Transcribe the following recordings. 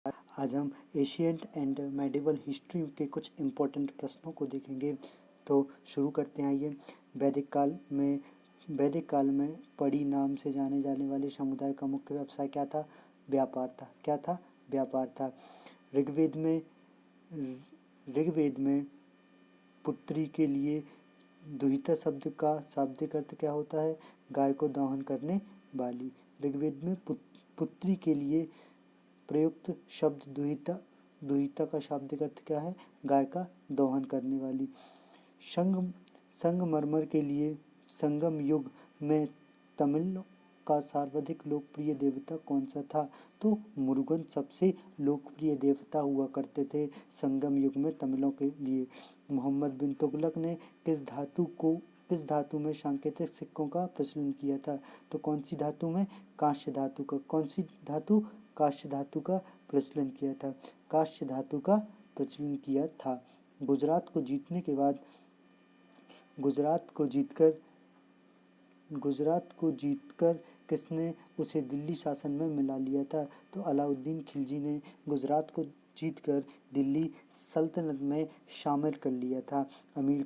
आज हम ancient and medieval history के कुछ इम्पोर्टेंट प्रश्नों को देखेंगे। तो शुरू करते हैं। आइए। वैदिक काल में पड़ी नाम से जाने जाने वाले समुदाय का मुख्य व्यवसाय क्या था? व्यापार था। क्या था? व्यापार था। ऋग्वेद में पुत्री के लिए दुहिता शब्द का शाब्दिक अर्थ क्या होता है? गाय को दोहन करने वाली। ऋग्वेद में पुत्री के लिए प्रयुक्त शब्द दुहिता का शाब्दिक अर्थ क्या है? गाय का दोहन करने वाली। संगमरमर के लिए संगम युग में तमिल का सर्वाधिक लोकप्रिय देवता कौन सा था? तो मुरुगन सबसे लोकप्रिय देवता हुआ करते थे संगम युग में तमिलों के लिए। मोहम्मद बिन तुगलक ने किस धातु में सांकेतिक सिक्कों का प्रचलन किया था? तो कौन सी धातु में? कांस्य धातु का। कौन सी धातु? कांस्य धातु का प्रचलन किया था। कांस्य धातु का प्रचलन किया था। गुजरात को जीतकर किसने उसे दिल्ली शासन में मिला लिया था? तो अलाउद्दीन खिलजी ने गुजरात को जीतकर दिल्ली सल्तनत में शामिल कर लिया था। अमीर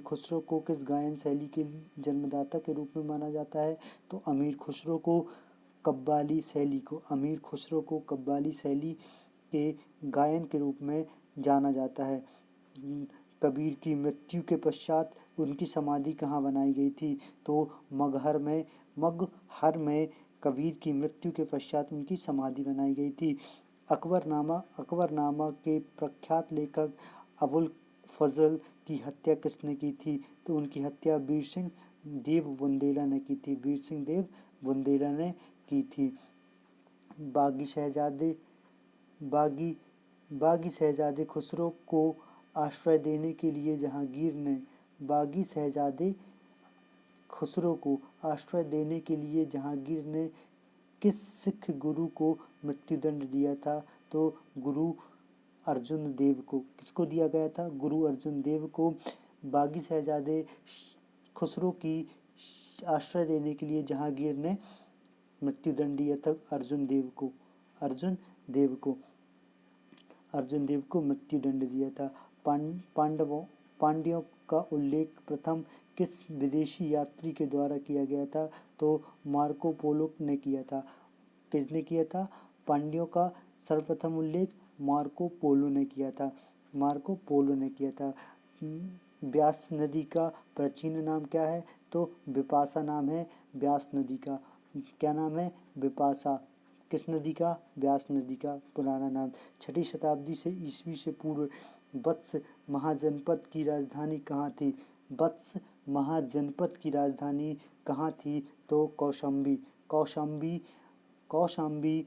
खुसरो को किस गायन शैली के जन्मदाता के रूप में माना जाता है? तो अमीर खुसरो को कव्वाली शैली के गायन के रूप में जाना जाता है। कबीर की मृत्यु के पश्चात उनकी समाधि कहाँ बनाई गई थी? तो मगहर में कबीर की मृत्यु के पश्चात उनकी समाधि बनाई गई थी। अकबरनामा के प्रख्यात लेखक अबुल फजल की हत्या किसने की थी? तो उनकी हत्या वीर सिंह देव बुंदेला ने की थी। बागी शहजादे खुसरो को आश्रय देने के लिए जहांगीर ने किस सिख गुरु को मृत्युदंड दिया था? तो गुरु अर्जुन देव को। किसको दिया गया था? गुरु अर्जुन देव को। बागी शहजादे खुसरो की आश्रय देने के लिए जहांगीर ने मृत्युदंड दिया था अर्जुन देव को मृत्युदंड दिया था। पांड्यों का उल्लेख प्रथम किस विदेशी यात्री के द्वारा किया गया था? तो मार्को पोलो ने किया था। किसने किया था? पांड्यों का सर्वप्रथम उल्लेख मार्को पोलो ने किया था। ब्यास नदी का प्राचीन नाम क्या है? तो विपाशा नाम है ब्यास नदी का। क्या नाम है? विपाशा। किस नदी का? ब्यास नदी का पुराना नाम। 6ठी शताब्दी से ईस्वी से पूर्व वत्स महाजनपद की राजधानी कहाँ थी? तो कौशाम्बी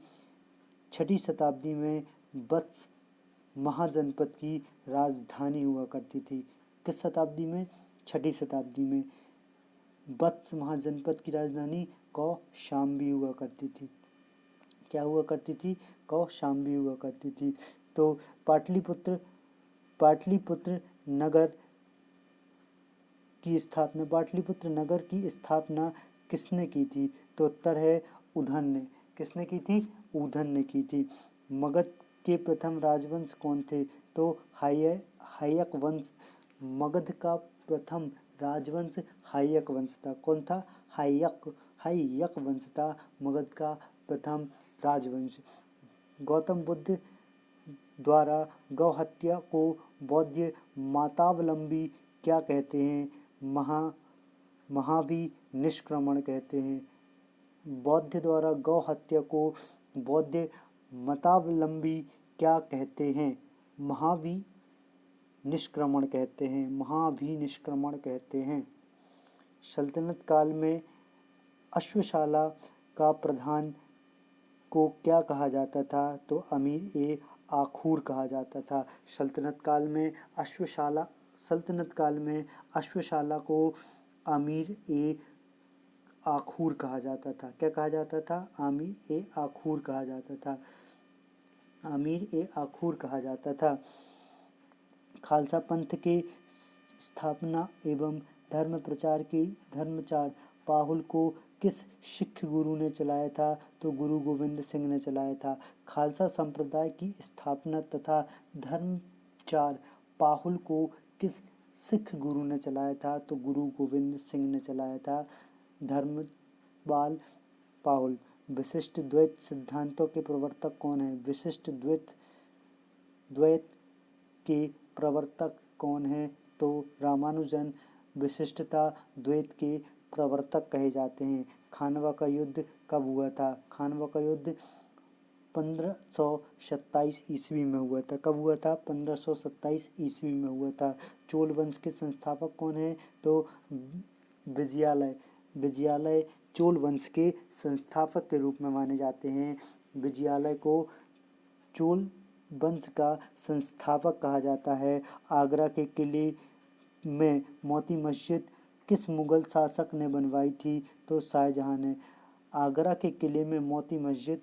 6ठी शताब्दी में वत्स महाजनपद की राजधानी हुआ करती थी। किस शताब्दी में? 6ठी शताब्दी में वत्स महाजनपद की राजधानी कौशाम्बी हुआ करती थी। क्या हुआ करती थी? कौशाम्बी हुआ करती थी। तो पाटलिपुत्र नगर की स्थापना किसने की थी? तो उत्तर है उदन ने। किसने की थी? उदन ने की थी। मगध के प्रथम राजवंश कौन थे? तो हायक वंश। मगध का प्रथम राजवंश हायक वंश था। कौन था? हायक वंश था मगध का प्रथम राजवंश। गौतम बुद्ध द्वारा गौ हत्या को बौद्ध मतावलंबी क्या कहते हैं? महावी निष्क्रमण कहते हैं। बौद्ध द्वारा गौ हत्या को बौद्ध मतावलंबी क्या कहते हैं? महावी निष्क्रमण कहते हैं। सल्तनत काल में अश्वशाला का प्रधान को क्या कहा जाता था? तो अमीर आखूर कहा जाता था। सल्तनत काल में अश्वशाला को अमीर आखूर कहा जाता था। क्या कहा जाता था? अमीर आखूर कहा जाता था। खालसा पंथ के स्थापना एवं धर्म प्रचार की धर्मचार पाहुल को किस सिख गुरु ने चलाया था? तो गुरु गोविंद सिंह ने चलाया था। खालसा संप्रदाय की स्थापना तथा धर्मचार पाहुल को किस सिख गुरु ने चलाया था? तो गुरु गोविंद सिंह ने चलाया था। धर्मपाल पाहुल। विशिष्ट द्वैत सिद्धांतों के प्रवर्तक कौन है? विशिष्ट द्वैत के प्रवर्तक कौन है? तो रामानुजन विशिष्टता द्वैत के प्रवर्तक कहे जाते हैं। खानवा का युद्ध कब हुआ था? खानवा का युद्ध 1527 ईस्वी में हुआ था। कब हुआ था? 1527 ईस्वी में हुआ था। चोल वंश के संस्थापक कौन है? तो विजयालय चोल वंश के संस्थापक के रूप में माने जाते हैं। विजयालय को चोल वंश का संस्थापक कहा जाता है। आगरा के किले में मोती मस्जिद किस मुगल शासक ने बनवाई थी? तो शाहजहां ने। आगरा के किले में मोती मस्जिद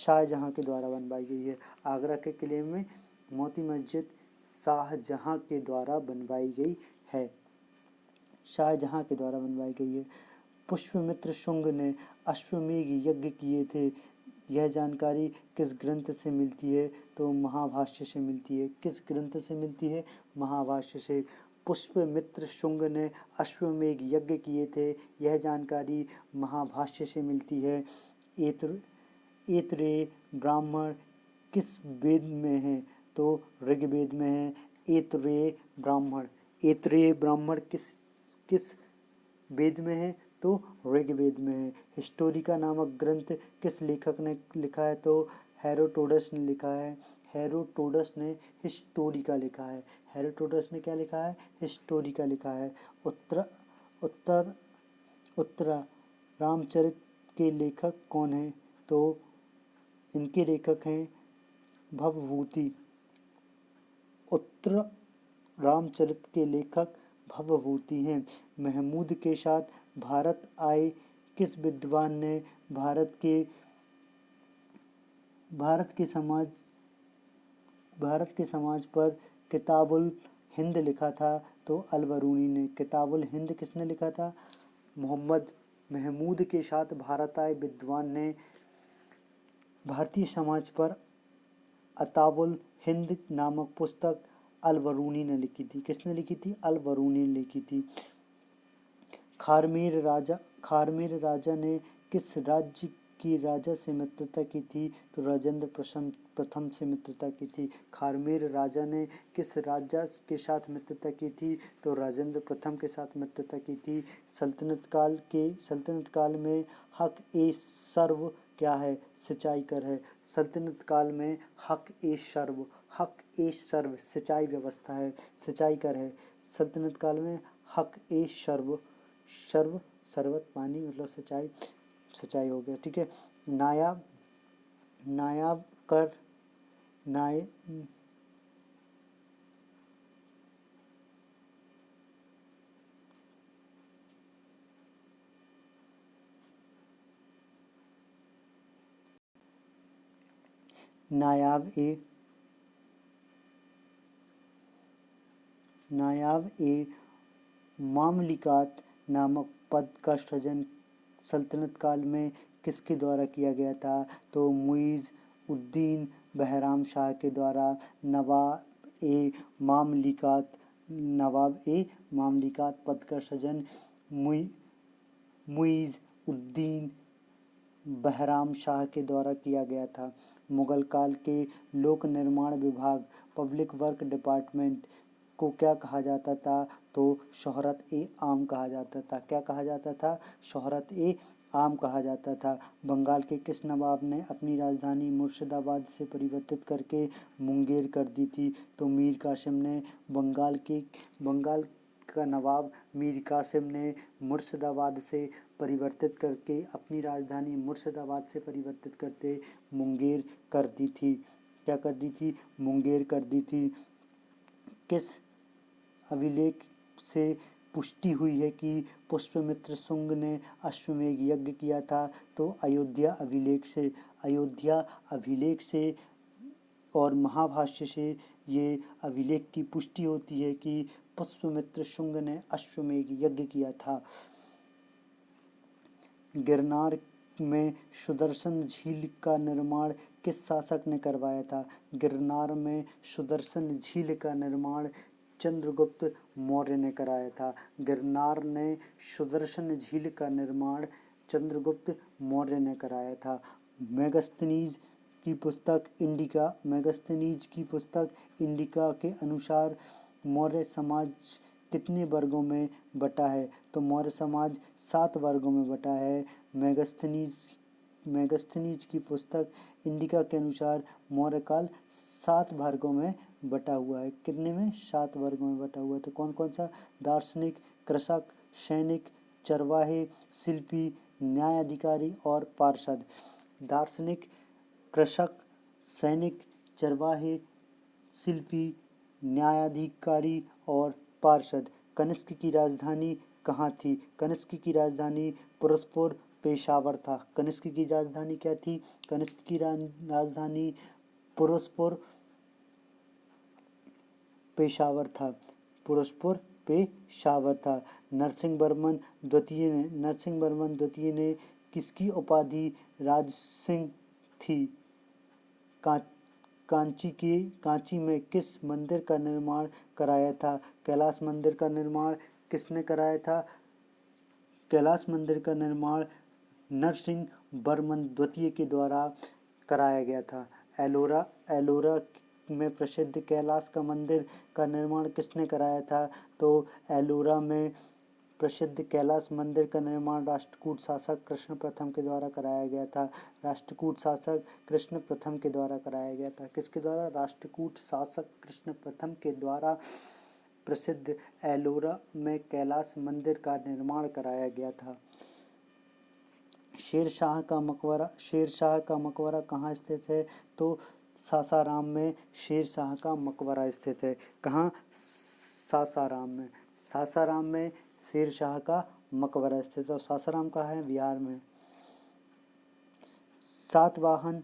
शाहजहां के द्वारा बनवाई गई है। आगरा के किले में मोती मस्जिद शाहजहां के द्वारा बनवाई गई है। शाहजहां के द्वारा बनवाई गई है। पुष्यमित्र शुंग ने अश्वमेध यज्ञ किए थे। यह जानकारी किस ग्रंथ से मिलती है? तो महाभाष्य से मिलती है। किस ग्रंथ से मिलती है? महाभाष्य से। पुष्यमित्र शुंग ने अश्वमेध यज्ञ किए थे। यह जानकारी महाभाष्य से मिलती है। ऐतरेय ब्राह्मण किस वेद में है? तो ऋग्वेद में है। ऐतरेय ब्राह्मण किस वेद में है? तो ऋग्वेद में है। हिस्टोरिका नामक ग्रंथ किस लेखक ने लिखा है? तो हेरोडोटस ने लिखा है। हेरोडोटस ने हिस्टोरिका लिखा है। हेरोडोटस ने क्या लिखा है? हिस्टोरिका लिखा है। उत्तरा रामचरित के लेखक कौन हैं? तो इनके लेखक हैं भवभूति। उत्तर रामचरित के लेखक भवभूति हैं। महमूद के साथ भारत आए किस विद्वान ने भारत के समाज पर किताबुल हिंद लिखा था? तो अल-बरूनी ने। किताबुल हिंद किसने लिखा था? मोहम्मद महमूद के साथ भारत आए विद्वान ने भारतीय समाज पर किताबुल हिंद नामक पुस्तक अल-बरूनी ने लिखी थी। किसने लिखी थी? अल-बरूनी ने लिखी थी। खारमेर राजा ने किस राज्य की राजा से मित्रता की थी? तो राजेंद्र प्रथम से मित्रता की थी। खारमेर राजा ने किस राजा के साथ मित्रता की थी? तो राजेंद्र प्रथम के साथ मित्रता की थी। सल्तनत काल में हक ए सर्व क्या है? सिंचाई कर है। सल्तनत काल में हक ए सर्व सिंचाई व्यवस्था है, सिंचाई कर है। सल्तनत काल में हक ए सर्वत पानी मतलब सिंचाई हो गया। ठीक है। नायाब कर नायाब ए मामलिकात नामक पद का सृजन सल्तनत काल में किसके द्वारा किया गया था? तो मुइज़ उद्दीन बहराम शाह के द्वारा। नवाब ए मामलिकात पद का सृजन मुइज़ उद्दीन बहराम शाह के द्वारा किया गया था। मुगल काल के लोक निर्माण विभाग पब्लिक वर्क डिपार्टमेंट को क्या कहा जाता था? तो शोहरत ए आम कहा जाता था। क्या कहा जाता था? शोहरत ए आम कहा जाता था। बंगाल के किस नवाब ने अपनी राजधानी मुर्शिदाबाद से परिवर्तित करके मुंगेर कर दी थी? तो मीर कासिम ने। बंगाल का नवाब मीर कासिम ने मुर्शिदाबाद से परिवर्तित करके अपनी राजधानी मुर्शिदाबाद से परिवर्तित करते मुंगेर कर दी थी। क्या कर दी थी? मुंगेर कर दी थी। किस अभिलेख से पुष्टि हुई है कि पुष्यमित्र शुंग ने अश्वमेध यज्ञ किया था? तो अयोध्या अभिलेख से और महाभाष्य से ये अभिलेख की पुष्टि होती है कि पुष्यमित्र शुंग ने अश्वमेध यज्ञ किया था। गिरनार में सुदर्शन झील का निर्माण किस शासक ने करवाया था? गिरनार में सुदर्शन झील का निर्माण चंद्रगुप्त मौर्य ने कराया था। गिरनार ने सुदर्शन झील का निर्माण चंद्रगुप्त मौर्य ने कराया था। मेगस्थनीज की पुस्तक इंडिका के अनुसार मौर्य समाज कितने वर्गों में बटा है? तो मौर्य समाज 7 वर्गों में बटा है। मेगस्थनीज की पुस्तक इंडिका के अनुसार मौर्य काल 7 वर्गों में बटा हुआ है। कितने में? 7 वर्गों में बटा हुआ है। तो कौन कौन सा? दार्शनिक, कृषक, सैनिक, चरवाहे, शिल्पी, न्यायाधिकारी और पार्षद। दार्शनिक, कृषक, सैनिक, चरवाहे, शिल्पी, न्यायाधिकारी और पार्षद। कनिष्क की राजधानी कहाँ थी? कनिष्क की राजधानी पुरस्पुर पेशावर था। कनिष्क की राजधानी क्या थी? कनिष्क की राजधानी पुरस्पुर पेशावर था। पुरस्पुर पेशावर था। नरसिंहवर्मन द्वितीय ने किसकी उपाधि राजसिंह थी? कांची में किस मंदिर का निर्माण कराया था? कैलाश मंदिर का निर्माण किसने कराया था? कैलाश मंदिर का निर्माण नरसिंहवर्मन द्वितीय के द्वारा कराया गया था। एलोरा में प्रसिद्ध कैलाश का मंदिर का निर्माण किसने कराया था? तो एलोरा में प्रसिद्ध कैलाश मंदिर का निर्माण राष्ट्रकूट शासक कृष्ण प्रथम के द्वारा कराया गया था। राष्ट्रकूट शासक कृष्ण प्रथम के द्वारा कराया गया था। किसके द्वारा? राष्ट्रकूट शासक कृष्ण प्रथम के द्वारा प्रसिद्ध एलोरा में कैलाश मंदिर का निर्माण कराया गया था। शेरशाह का मकबरा कहाँ स्थित है? तो सासाराम में शेरशाह का मकबरा स्थित है। कहाँ? सासाराम में। सासाराम में शेरशाह का मकबरा स्थित है। और सासाराम कहाँ है? बिहार में। सातवाहन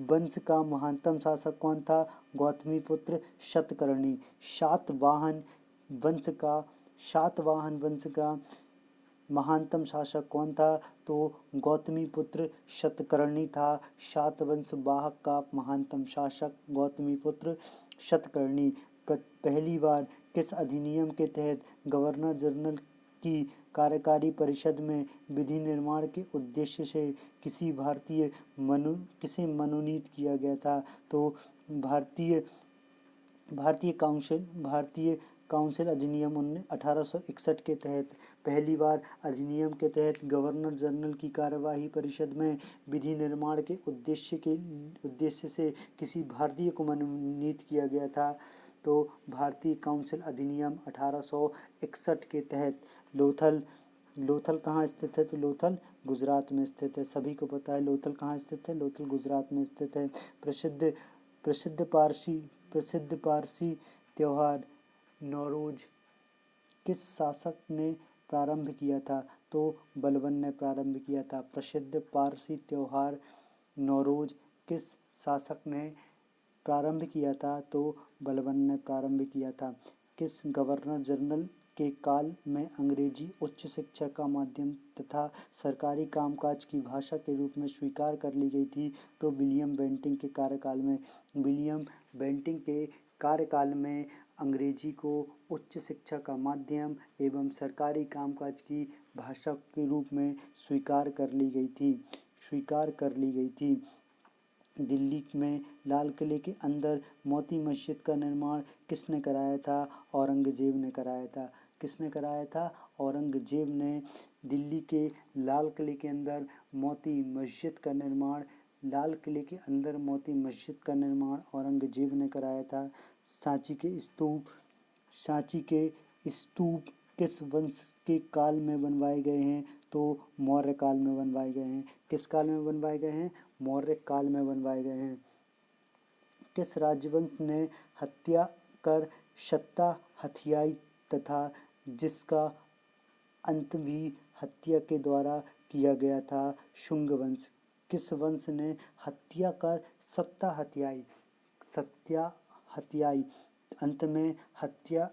वंश का महानतम शासक कौन था? गौतमीपुत्र शतकर्णी। सातवाहन वंश का महानतम शासक कौन था? तो गौतमीपुत्र शतकर्णी था। सातवंश वाहक का महानतम शासक गौतमीपुत्र शतकर्णी। पहली बार किस अधिनियम के तहत गवर्नर जनरल की कार्यकारी परिषद में विधि निर्माण के उद्देश्य से किसे मनोनीत किया गया था? तो भारतीय काउंसिल अधिनियम 1861 के तहत पहली बार अधिनियम के तहत गवर्नर जनरल की कार्यवाही परिषद में विधि निर्माण के उद्देश्य से किसी भारतीय को मनोनीत किया गया था। तो भारतीय काउंसिल अधिनियम 1861 के तहत लोथल कहाँ स्थित है? तो लोथल गुजरात में स्थित है। सभी को पता है लोथल कहाँ स्थित है। लोथल गुजरात में स्थित है। प्रसिद्ध पारसी त्योहार नौरोज किस शासक ने प्रारंभ किया था? तो बलबन ने प्रारंभ किया था। प्रसिद्ध पारसी त्योहार नौरोज किस शासक ने प्रारंभ किया था? तो बलबन ने प्रारंभ किया था। किस गवर्नर जनरल के काल में अंग्रेजी उच्च शिक्षा का माध्यम तथा सरकारी कामकाज की भाषा के रूप में स्वीकार कर ली गई थी? तो विलियम बेंटिंक के कार्यकाल में। विलियम बेंटिंक के कार्यकाल में अंग्रेजी को उच्च शिक्षा का माध्यम एवं सरकारी कामकाज की भाषा के रूप में स्वीकार कर ली गई थी। दिल्ली में लाल किले के अंदर मोती मस्जिद का निर्माण किसने कराया था? औरंगजेब ने कराया था। किसने कराया था? औरंगजेब ने दिल्ली के लाल किले के अंदर मोती मस्जिद का निर्माण औरंगजेब ने कराया था। सांची के स्तूप किस वंश के काल में बनवाए गए हैं? तो मौर्य काल में बनवाए गए हैं। किस काल में बनवाए गए हैं? मौर्य काल में बनवाए गए हैं। किस राजवंश ने हत्या कर सत्ता हथियाई तथा जिसका अंत भी हत्या के द्वारा किया गया था? शुंग वंश। किस वंश ने हत्या कर सत्ता हथियाई अंत में हत्या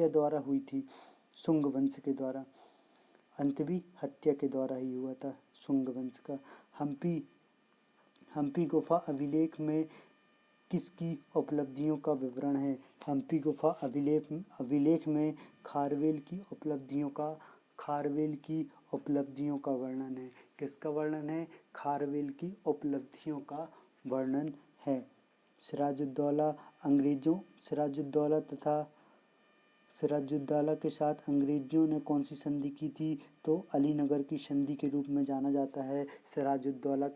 द्वारा हुई थी? शुंग वंश के द्वारा। अंत भी हत्या के द्वारा ही हुआ था शुंग वंश का। हम्पी गुफा अभिलेख में किसकी उपलब्धियों का विवरण है? हम्पी गुफा अभिलेख में खारवेल की उपलब्धियों का वर्णन है। किसका वर्णन है? खारवेल की उपलब्धियों का वर्णन है। सिराजुद्दौला के साथ अंग्रेजों ने कौन सी संधि की थी? तो अलीनगर की संधि के रूप में जाना जाता है। सिराजुद्दौला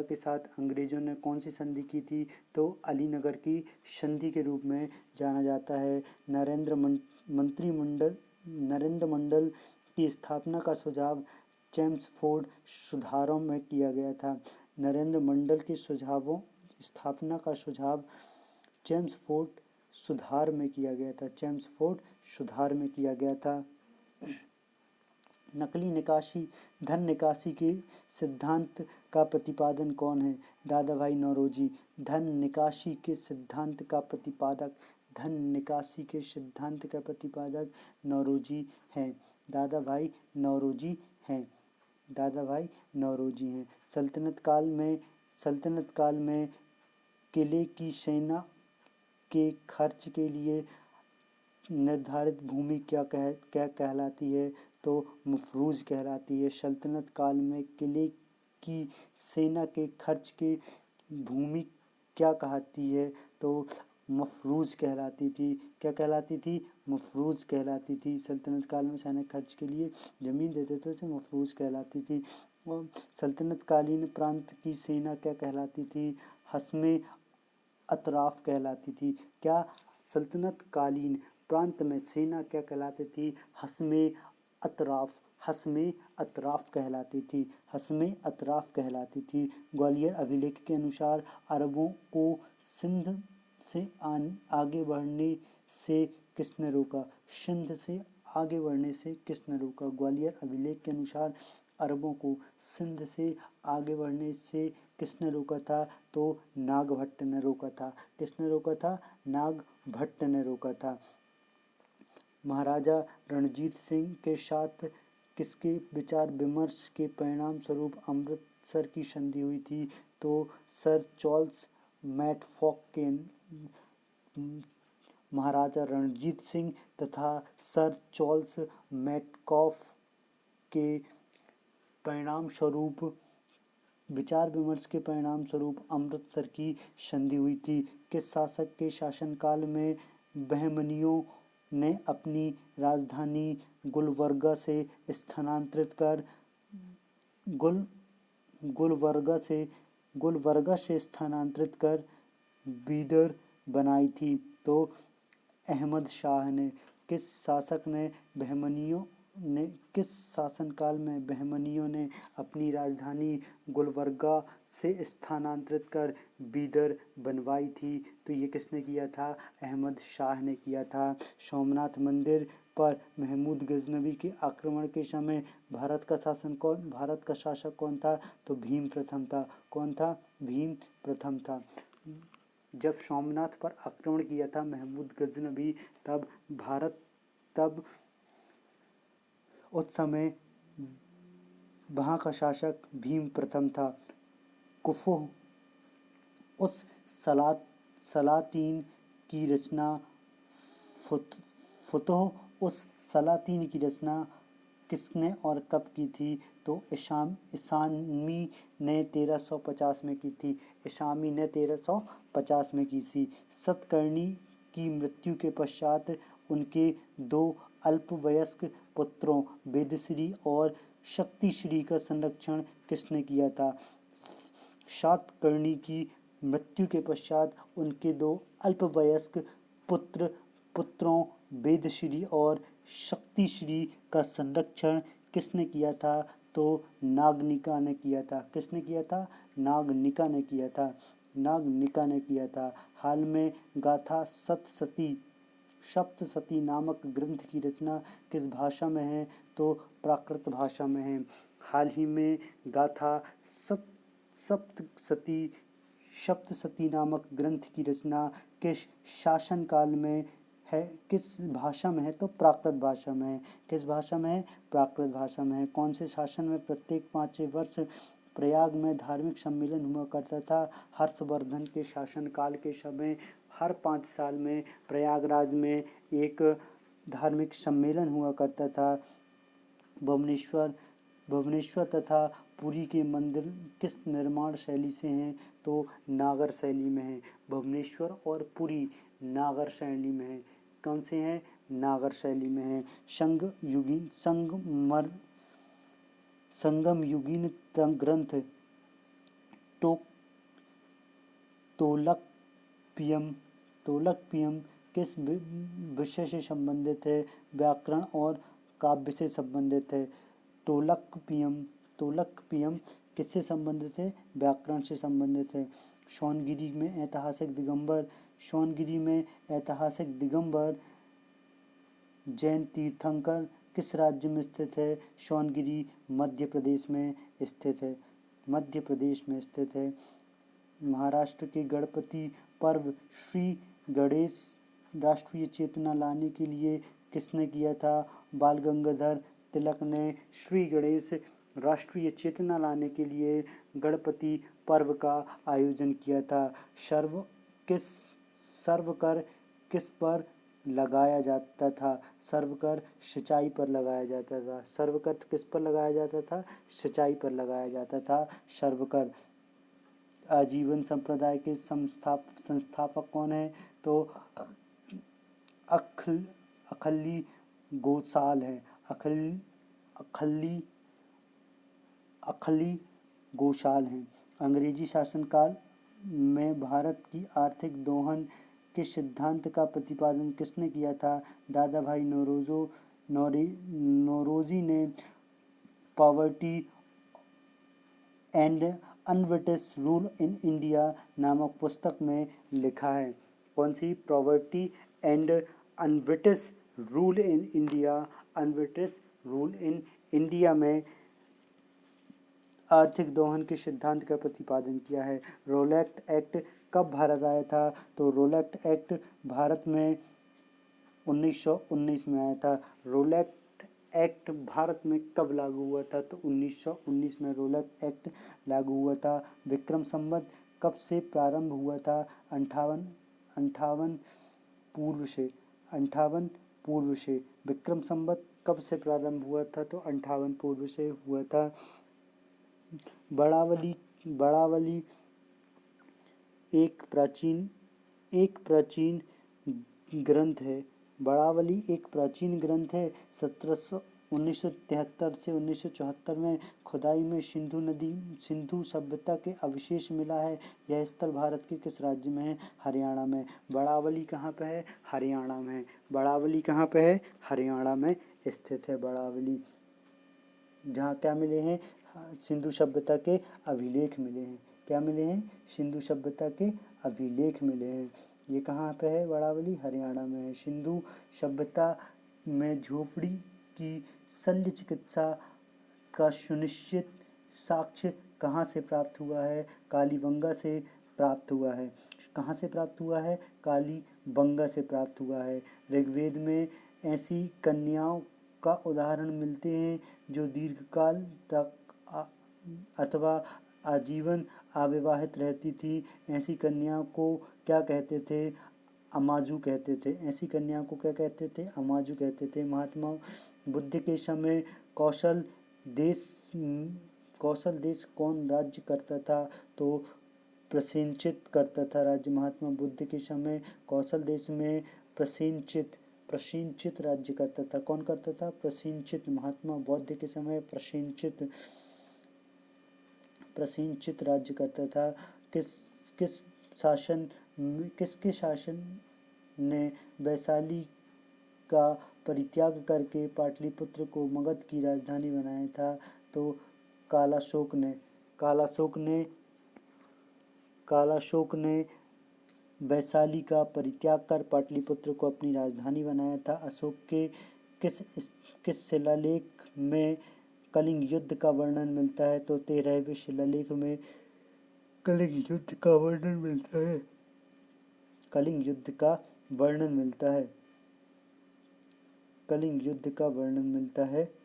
के साथ अंग्रेजों ने कौन सी संधि की थी? तो अलीनगर की संधि के रूप में जाना जाता है। नरेंद्र मंडल की स्थापना का सुझाव चेम्सफोर्ड सुधारों में किया गया था। नरेंद्र मंडल के स्थापना का सुझाव चेम्सफोर्ड सुधार में किया गया था। नकली निकासी धन निकासी के सिद्धांत का प्रतिपादन कौन है? दादा भाई नौरोजी। धन निकासी के सिद्धांत का प्रतिपादक नौरोजी हैं। दादा भाई नौरोजी हैं। सल्तनत काल में किले की सेना के खर्च के लिए निर्धारित भूमि क्या कहलाती है? तो मफरूज कहलाती है। सल्तनत काल में किले की सेना के खर्च की भूमि क्या कहती है? तो मफरूज कहलाती थी। क्या कहलाती थी? मफरूज कहलाती थी। सल्तनत काल में सैनिक खर्च के लिए जमीन देते थे, उसे मफरूज कहलाती थी। और सल्तनत कालीन प्रांत की सेना क्या कहलाती थी? हस्मे अतराफ कहलाती थी। क्या सल्तनत कालीन प्रांत में सेना क्या कहलाती थी? हस्मे अतराफ कहलाती थी। ग्वालियर अभिलेख के अनुसार अरबों को सिंध से आगे बढ़ने से किसने रोका? ग्वालियर अभिलेख के अनुसार अरबों को सिंध से आगे बढ़ने से किसने रोका था? तो नागभट्ट ने रोका था। किसने रोका था? नागभट्ट ने रोका था। महाराजा रणजीत सिंह के साथ किसके विचार विमर्श के परिणाम स्वरूप अमृतसर की संधि हुई थी? तो सर चार्ल्स मैटफॉक के महाराजा रणजीत सिंह तथा सर चार्ल्स मैटकॉफ के विचार विमर्श के परिणाम स्वरूप अमृतसर की संधि हुई थी। किस शासक के शासनकाल में बहमनियों ने अपनी राजधानी गुलबर्गा से स्थानांतरित कर बीदर बनाई थी? तो अहमद शाह ने। किस शासनकाल में बहमनियों ने अपनी राजधानी गुलबर्गा से स्थानांतरित कर बीदर बनवाई थी? तो ये किसने किया था? अहमद शाह ने किया था। सोमनाथ मंदिर पर महमूद गजनवी के आक्रमण के समय भारत का शासक कौन था? तो भीम प्रथम था। कौन था? भीम प्रथम था। जब सोमनाथ पर आक्रमण किया था महमूद गजनवी, तब उस समय वहाँ का शासक भीम प्रथम था। कुफुह उस सलातीन की रचना किसने और कब की थी? तो ईसामी ने 1350 में की थी। ईसामी ने 1350 में की थी। सतकर्णी की मृत्यु के पश्चात उनके दो अल्पवयस्क पुत्रों वेदश्री और शक्तिश्री का संरक्षण किसने किया था? सातकर्णी की मृत्यु के पश्चात उनके दो अल्पवयस्क पुत्रों वेदश्री और शक्तिश्री का संरक्षण किसने किया था? तो नागनिका ने किया था। किसने किया था? नागनिका ने किया था। हाल में गाथा सप्तशती नामक ग्रंथ की रचना किस भाषा में है? तो प्राकृत भाषा में है। हाल ही में गाथा सप्तशती नामक ग्रंथ की रचना किस शासनकाल में है, किस भाषा में है, तो प्राकृत भाषा में है। किस भाषा में है? प्राकृत भाषा में है। कौन से शासन में प्रत्येक 5वें वर्ष प्रयाग में धार्मिक सम्मेलन हुआ करता था? हर्षवर्धन के शासनकाल के समय हर 5 साल में प्रयागराज में एक धार्मिक सम्मेलन हुआ करता था। भुवनेश्वर तथा पुरी के मंदिर किस निर्माण शैली से हैं? तो नागर शैली में है। भुवनेश्वर और पुरी नागर शैली में है। कौन से हैं? नागर शैली में है। संगम युगीन ग्रंथ तोलकपियम किस विषय से संबंधित है? व्याकरण और काव्य से संबंधित है। तोलकपियम किससे संबंधित है? व्याकरण से संबंधित है। सोनगिरी में ऐतिहासिक दिगंबर जैन तीर्थंकर किस राज्य में स्थित है? सोनगिरी मध्य प्रदेश में स्थित है। महाराष्ट्र के गणपति पर्व श्री गणेश राष्ट्रीय चेतना लाने के लिए किसने किया था? बाल गंगाधर तिलक ने श्री गणेश राष्ट्रीय चेतना लाने के लिए गणपति पर्व का आयोजन किया था। सर्वकर किस पर लगाया जाता था? सर्वकर सिंचाई पर लगाया जाता था। सर्वकर किस पर लगाया जाता था? सिंचाई पर लगाया जाता था सर्वकर। आजीवन संप्रदाय के संस्थापक कौन है? तो अखल्ली गोसाल है। अखल्ली गोसाल हैं। अंग्रेजी शासनकाल में भारत की आर्थिक दोहन के सिद्धांत का प्रतिपादन किसने किया था? दादा भाई नौरोजी ने poverty and un-British rule in India नामक पुस्तक में लिखा है। कौन सी? Poverty and un-British rule in India में आर्थिक दोहन के सिद्धांत का प्रतिपादन किया है। रोलेक्ट एक्ट कब भारत आया था? तो रोलेक्ट एक्ट भारत में 1919 में आया था। रोलेक्ट एक्ट भारत में कब लागू हुआ था? तो 1919 में रोलेक्ट एक्ट लागू हुआ था। विक्रम संवत कब से प्रारंभ हुआ था? 58 पूर्व से। विक्रम संवत कब से प्रारंभ हुआ था? तो 58 पूर्व से हुआ था। बड़ावली एक प्राचीन ग्रंथ है। बड़ावली एक प्राचीन ग्रंथ है। 1973 से 1974 में खुदाई में सिंधु सभ्यता के अवशेष मिला है। यह स्थल भारत के किस राज्य में है? हरियाणा में। बड़ावली कहाँ पे है? हरियाणा में। बड़ावली कहाँ पे है? हरियाणा में स्थित है बड़ावली। जहाँ क्या मिले हैं? सिंधु सभ्यता के अभिलेख मिले हैं। क्या मिले हैं? सिंधु सभ्यता के अभिलेख मिले हैं। ये कहाँ पे है? बड़ावली हरियाणा में है। सिंधु सभ्यता में झोपड़ी की शल्य चिकित्सा का सुनिश्चित साक्ष्य कहाँ से प्राप्त हुआ है? कालीबंगा से प्राप्त हुआ है। कहाँ से प्राप्त हुआ है? कालीबंगा से प्राप्त हुआ है। ऋग्वेद में ऐसी कन्याओं का उदाहरण मिलते हैं जो दीर्घकाल तक अथवा आजीवन अविवाहित रहती थी। ऐसी कन्याओं को क्या कहते थे? अमाजू कहते थे। ऐसी कन्याओं को क्या कहते थे? अमाजू कहते थे। महात्मा बुद्ध के समय कौशल देश कौन राज्य करता था? तो प्रसेनचित करता था राज्य। महात्मा बुद्ध के समय कौशल देश में प्रसेनचित राज्य करता था। कौन करता था? प्रसेनचित। महात्मा बौद्ध के समय प्रसेनचित राज्य करता था। किसके शासन ने वैशाली का परित्याग करके पाटलिपुत्र को मगध की राजधानी बनाया था? तो कालाशोक ने वैशाली का परित्याग कर पाटलिपुत्र को अपनी राजधानी बनाया था। अशोक के किस शिलालेख में कलिंग युद्ध का वर्णन मिलता है? तो 13वें शिलालेख में कलिंग युद्ध का वर्णन मिलता है। कलिंग युद्ध का वर्णन मिलता है।